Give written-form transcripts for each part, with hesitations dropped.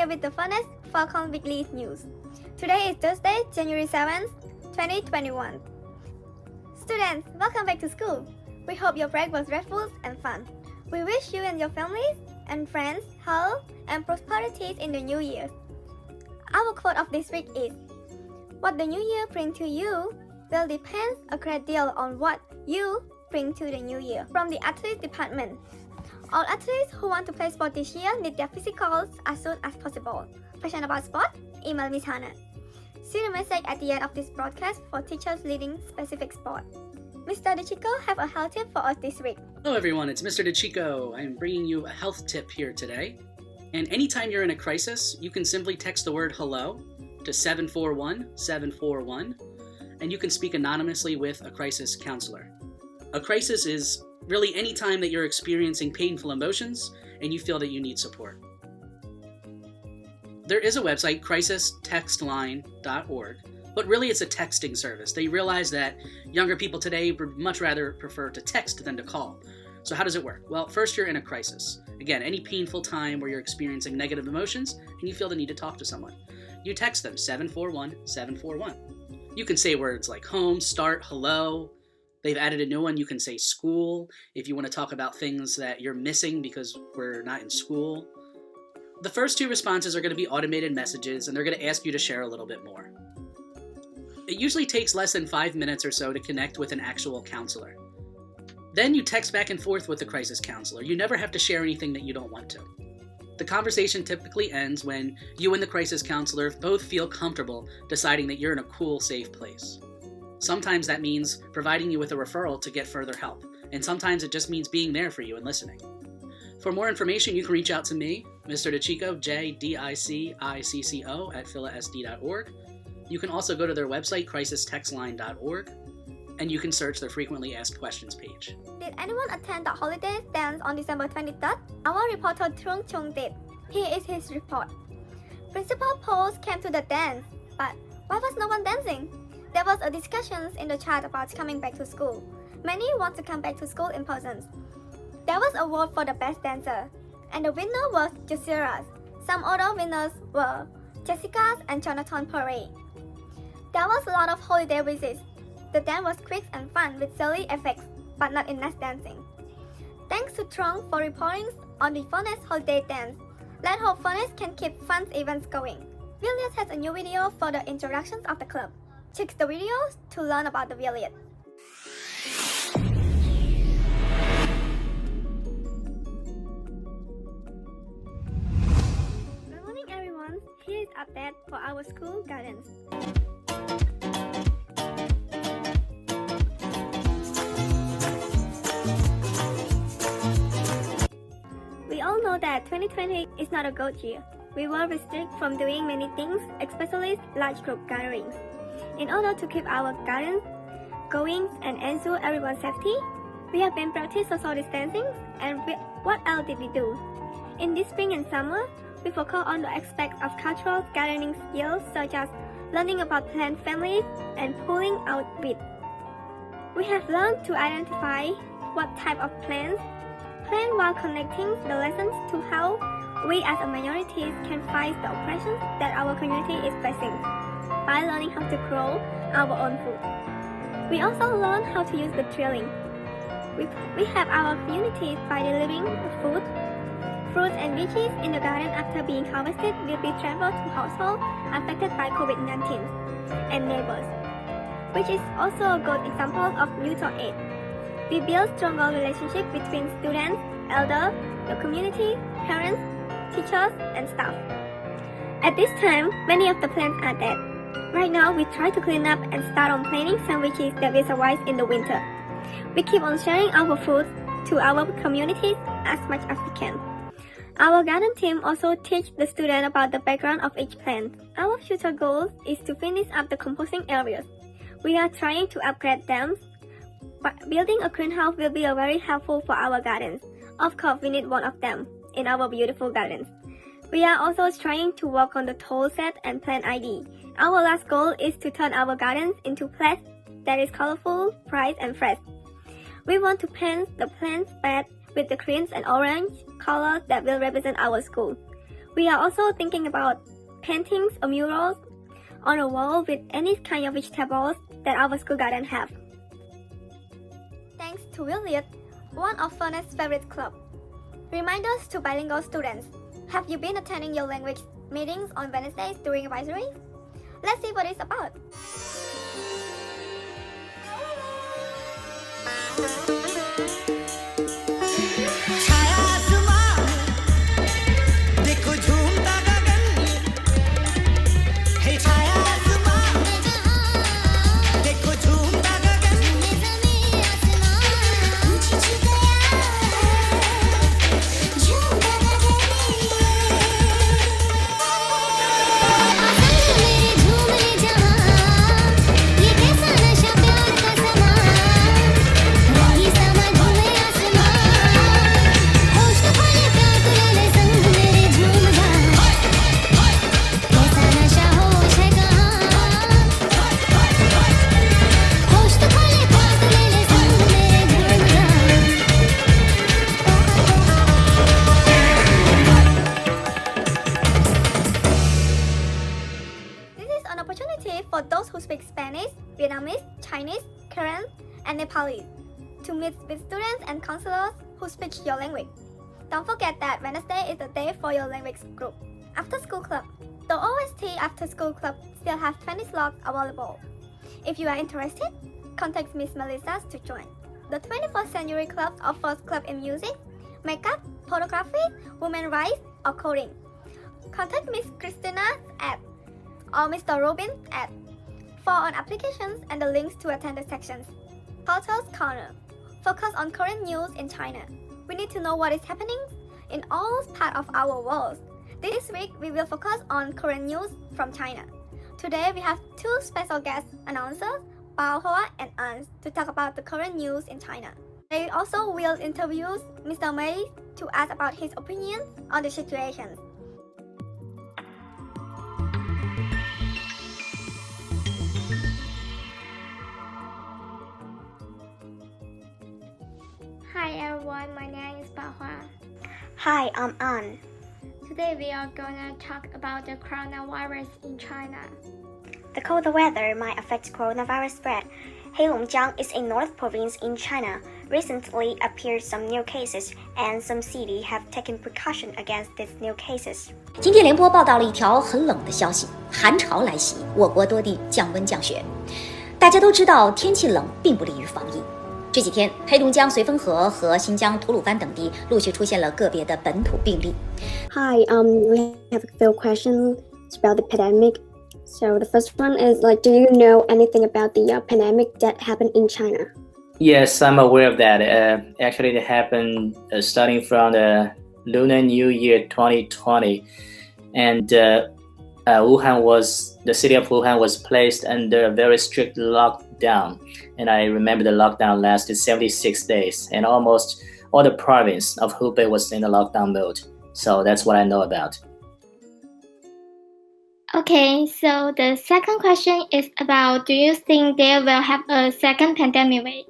here with the funnest Falcon weekly news. Today is Thursday, January 7th, 2021. Students, welcome back to school. We hope your break was restful and fun. We wish you and your families and friends health and prosperity in the new year. Our quote of this week is, "What the new year brings to you will depend a great deal on what you bring to the new year." From the athletics department. All athletes who want to play sport this year need their physicals as soon as possible. Passionate about sport? Email Miss Hannah. See the message at the end of this broadcast for teachers leading specific sport. Mr. DeChico have a health tip for us this week. Hello everyone, it's Mr. DeChico. I'm bringing you a health tip here today. And anytime you're in a crisis, you can simply text the word hello to 741-741, and you can speak anonymously with a crisis counselor. A crisis is really any time that you're experiencing painful emotions and you feel that you need support. There is a website, crisistextline.org, but really it's a texting service. They realize that younger people today would much rather prefer to text than to call. So how does it work? Well, first you're in a crisis. Again, any painful time where you're experiencing negative emotions and you feel the need to talk to someone. You text them, 741-741. You can say words like home, start, hello. They've added a new one. You can say school if you want to talk about things that you're missing because we're not in school. The first two responses are going to be automated messages, and they're going to ask you to share a little bit more. It usually takes less than 5 minutes or so to connect with an actual counselor. Then you text back and forth with the crisis counselor. You never have to share anything that you don't want to. The conversation typically ends when you and the crisis counselor both feel comfortable deciding that you're in a cool, safe place. Sometimes that means providing you with a referral to get further help, and sometimes it just means being there for you and listening. For more information, you can reach out to me, Mr. DeChico, JDICICCO @philasd.org. You can also go to their website, crisistextline.org, and you can search their frequently asked questions page. Did anyone attend the holiday dance on December 23rd? Our reporter Trung Chung did. Here is his report. Principal Pauls came to the dance, but why was no one dancing? There was a discussion in the chat about coming back to school. Many want to come back to school in person. There was a vote for the best dancer, and the winner was Jazira's. Some other winners were Jessica's and Jonathan Perret. There was a lot of holiday visits. The dance was quick and fun with silly effects, but not enough dancing. Thanks to Trung for reporting on the funnest holiday dance. Let's hope funnest can keep fun events going. Williams has a new video for the introductions of the club. Check the videos to learn about the Williams. Good morning everyone, here is update for our school gardens. We all know that 2020 is not a good year. We were restricted from doing many things, especially large group gatherings. In order to keep our gardens going and ensure everyone's safety, we have been practicing social distancing, and what else did we do? In this spring and summer, we focus on the aspects of cultural gardening skills such as learning about plant families and pulling out weeds. We have learned to identify what type of plants plant while connecting the lessons to how we as a minority can fight the oppression that our community is facing by learning how to grow our own food. We also learn how to use the drilling. We have our communities by delivering the food, fruits and veggies in the garden after being harvested will be transferred to households affected by COVID-19 and neighbors, which is also a good example of mutual aid. We build stronger relationships between students, elders, the community, parents, teachers, and staff. At this time, many of the plants are dead. Right now, we try to clean up and start on planting sandwiches that will survive in the winter. We keep on sharing our food to our communities as much as we can. Our garden team also teach the students about the background of each plant. Our future goal is to finish up the composting areas. We are trying to upgrade them, but building a greenhouse will be very helpful for our gardens. Of course, we need one of them in our beautiful gardens. We are also trying to work on the tool set and plant ID. Our last goal is to turn our gardens into plants that is colorful, bright, and fresh. We want to paint the plant bed with the greens and orange colors that will represent our school. We are also thinking about paintings or murals on a wall with any kind of vegetables that our school garden have. Thanks to William, one of Furness's favorite clubs. Reminders to bilingual students. Have you been attending your language meetings on Wednesdays during advisory? Let's see what it's about. For those who speak Spanish, Vietnamese, Chinese, Korean, and Nepali, to meet with students and counselors who speak your language. Don't forget that Wednesday is the day for your language group. After School Club. The OST After School Club still have 20 slots available. If you are interested, contact Miss Melissa to join. The 21st Century Club offers club in music, makeup, photography, women's rights, or coding. Contact Miss Christina at or Mr. Robin at for on applications and the links to attend the sections. Culture's Corner. Focus on current news in China. We need to know what is happening in all parts of our world. This week, we will focus on current news from China. Today, we have two special guest announcers, Bao Hoa and Ans, to talk about the current news in China. They also will interview Mr. Mei to ask about his opinion on the situation. Hi everyone, my name is Bao Hoa. Hi, I'm An. Today we are gonna talk about the coronavirus in China. The cold weather might affect coronavirus spread. Heilongjiang is a north province in China. Recently appeared some new cases, and some cities have taken precaution against these new cases. 今天联播报道了一条很冷的消息，寒潮来袭，我国多地降温降雪。大家都知道，天气冷并不利于防疫。这几天，黑龙江绥芬河和新疆吐鲁番等地陆续出现了个别的本土病例。Hi, we have a few questions about the pandemic. So the first one is do you know anything about the pandemic that happened in China? Yes, I'm aware of that. Actually, it happened starting from the Lunar New Year 2020, and the city of Wuhan was placed under a very strict lockdown. And I remember the lockdown lasted 76 days, and almost all the province of Hubei was in the lockdown mode. So that's what I know about. Okay, so the second question is about, do you think there will have a second pandemic wave?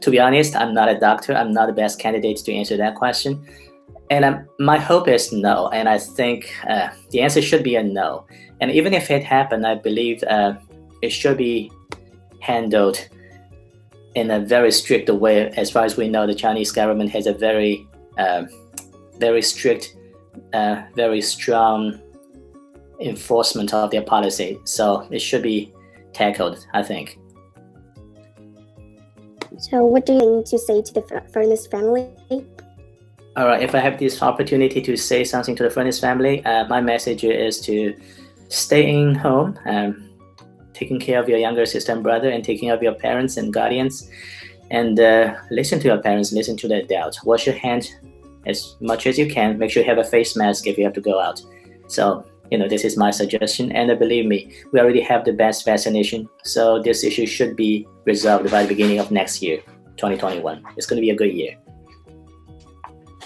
To be honest, I'm not a doctor. I'm not the best candidate to answer that question. And my hope is no. And I think the answer should be a no. And even if it happened, I believe it should be handled in a very strict way. As far as we know, the Chinese government has a very strict, very strong enforcement of their policy. So it should be tackled, I think. So what do you think to say to the Furness family? All right, if I have this opportunity to say something to the Furness family, my message is to stay in home, taking care of your younger sister and brother, and taking care of your parents and guardians, and listen to your parents, listen to the adults. Wash your hands as much as you can. Make sure you have a face mask if you have to go out. So, this is my suggestion, and believe me, we already have the best vaccination, so this issue should be resolved by the beginning of next year, 2021. It's going to be a good year.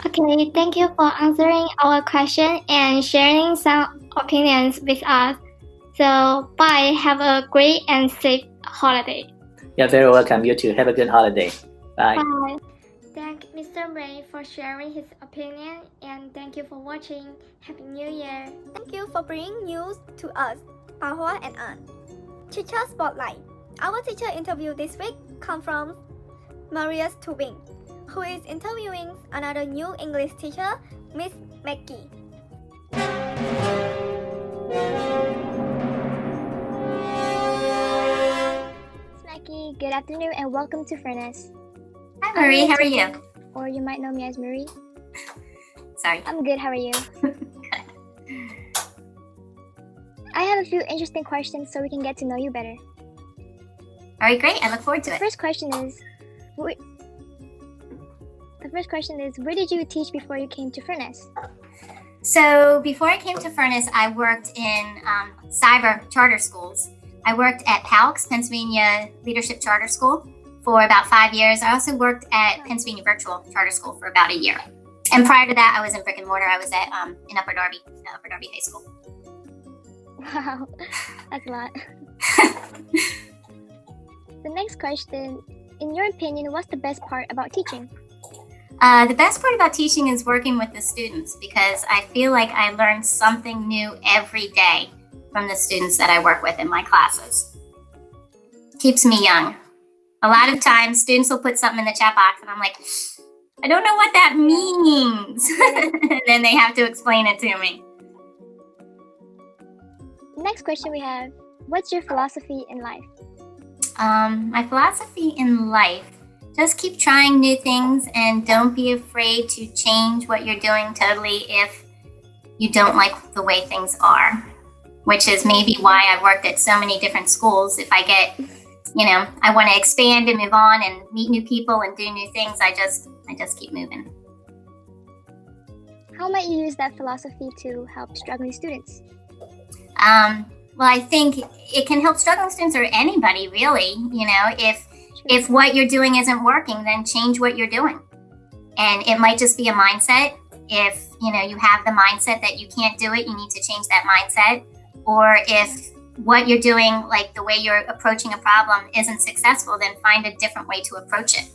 Okay, thank you for answering our question and sharing some opinions with us. So, bye. Have a great and safe holiday. You're very welcome. You too. Have a good holiday. Bye. Bye. Thank Ms. Mr. Ray for sharing his opinion, and thank you for watching. Happy New Year! Thank you for bringing news to us, Pahua and An. Teacher Spotlight. Our teacher interview this week comes from Marius Tubing, who is interviewing another new English teacher, Miss Maggie. Maggie, good afternoon and welcome to Furnace. Hi Marie, how are you? Or you might know me as Marie. Sorry. I'm good, how are you? I have a few interesting questions so we can get to know you better. All right, great. I look forward to The it. first question is, where did you teach before you came to Furnace? So before I came to Furnace, I worked in cyber charter schools. I worked at PALCS, Pennsylvania Leadership Charter School, for about 5 years. I also worked at Pennsylvania Virtual Charter School for about a year. And prior to that, I was in brick and mortar. I was at in Upper Darby High School. Wow, that's a lot. The next question, in your opinion, what's the best part about teaching? The best part about teaching is working with the students because I feel like I learn something new every day from the students that I work with in my classes. Keeps me young. A lot of times students will put something in the chat box and I'm like, I don't know what that means. And then they have to explain it to me. Next question we have, what's your philosophy in life? My philosophy in life, just keep trying new things and don't be afraid to change what you're doing totally if you don't like the way things are, which is maybe why I've worked at so many different schools. If I get, I want to expand and move on and meet new people and do new things, I just keep moving. How might you use that philosophy to help struggling students? Well, I think it can help struggling students or anybody really, if what you're doing isn't working, then change what you're doing. And it might just be a mindset. If, you have the mindset that you can't do it, you need to change that mindset. Or if what you're doing, like the way you're approaching a problem isn't successful, then find a different way to approach it.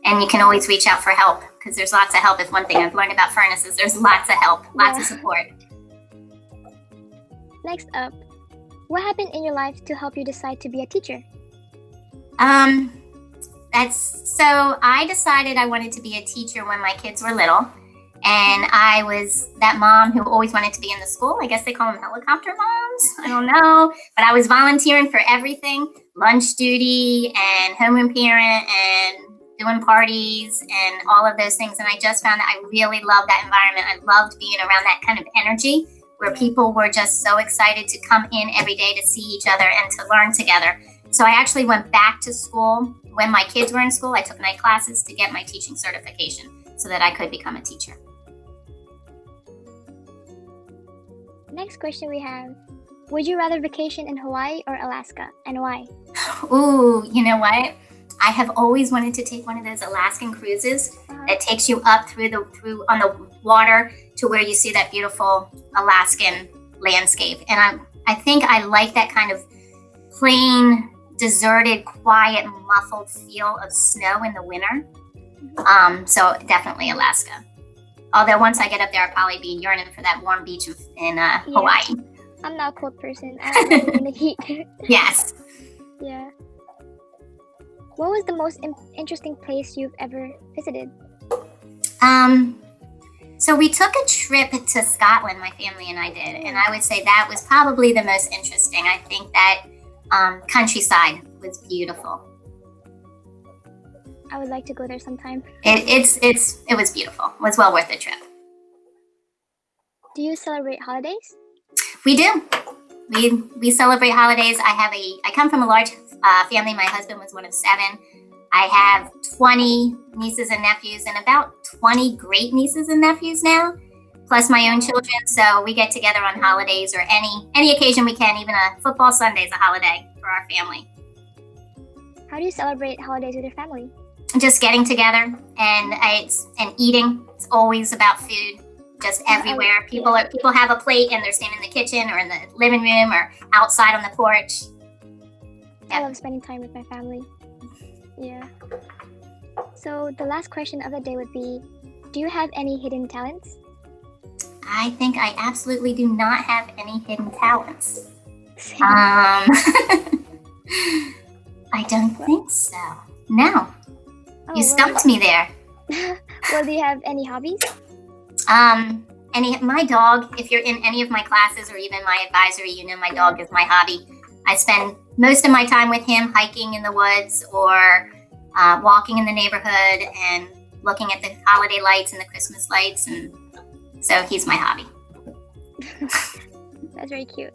And you can always reach out for help because there's lots of help. If one thing I've learned about Furnace is there's lots of help, lots of support. Next up, what happened in your life to help you decide to be a teacher? So I decided I wanted to be a teacher when my kids were little. And I was that mom who always wanted to be in the school. I guess they call them helicopter moms. I don't know. But I was volunteering for everything, lunch duty and homeroom parent and doing parties and all of those things. And I just found that I really loved that environment. I loved being around that kind of energy where people were just so excited to come in every day to see each other and to learn together. So I actually went back to school when my kids were in school. I took night classes to get my teaching certification so that I could become a teacher. Next question we have, would you rather vacation in Hawaii or Alaska, and why? Ooh, you know what? I have always wanted to take one of those Alaskan cruises that takes you up through on the water to where you see that beautiful Alaskan landscape. And I think I like that kind of plain, deserted, quiet, muffled feel of snow in the winter. So definitely Alaska. Although once I get up there, I'll probably be yearning for that warm beach in Hawaii. I'm not a cold person. I don't like in the heat. Yes. Yeah. What was the most interesting place you've ever visited? So we took a trip to Scotland, my family and I did, and I would say that was probably the most interesting. I think that countryside was beautiful. I would like to go there sometime. It was beautiful. It was well worth the trip. Do you celebrate holidays? We do. We celebrate holidays. I come from a large family. My husband was one of 7. I have 20 nieces and nephews and about 20 great nieces and nephews now, plus my own children. So we get together on holidays or any occasion we can. Even a football Sunday is a holiday for our family. How do you celebrate holidays with your family? Just getting together and eating. It's always about food. Just everywhere. People have a plate and they're standing in the kitchen or in the living room or outside on the porch. I love spending time with my family. Yeah. So the last question of the day would be, do you have any hidden talents? I think I absolutely do not have any hidden talents. I don't think so. No. Oh, You stumped me there. Well, do you have any hobbies? My dog, if you're in any of my classes or even my advisory, you know my dog is my hobby. I spend most of my time with him hiking in the woods or walking in the neighborhood and looking at the holiday lights and the Christmas lights, and so he's my hobby. That's very cute.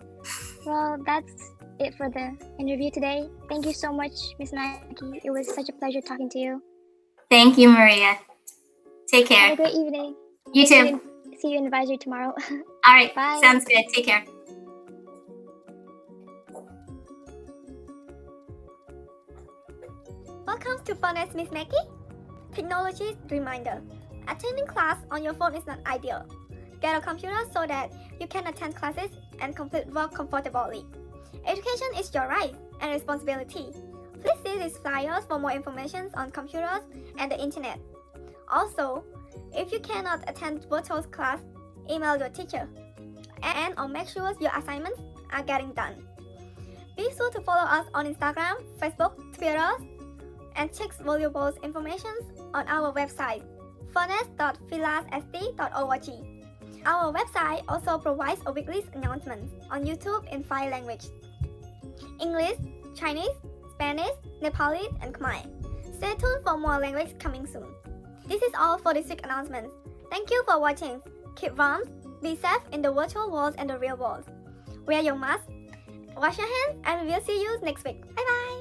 Well, that's it for the interview today. Thank you so much, Miss Nike. It was such a pleasure talking to you. Thank you, Maria. Take care. Have a great evening. You too. See you in advisory tomorrow. All right. Bye. Sounds good. Take care. Welcome to Funnest Miss Maggie. Technology reminder. Attending class on your phone is not ideal. Get a computer so that you can attend classes and complete work comfortably. Education is your right and responsibility. Please see these flyers for more information on computers and the internet. Also, if you cannot attend virtual class, email your teacher or make sure your assignments are getting done. Be sure to follow us on Instagram, Facebook, Twitter, and check valuable information on our website, funnest.philassd.org. Our website also provides a weekly announcement on YouTube in 5 languages: English, Chinese, Spanish, Nepali, and Khmer. Stay tuned for more languages coming soon. This is all for this week's announcement. Thank you for watching. Keep warm, be safe in the virtual world and the real world. Wear your mask, wash your hands, and we will see you next week. Bye bye!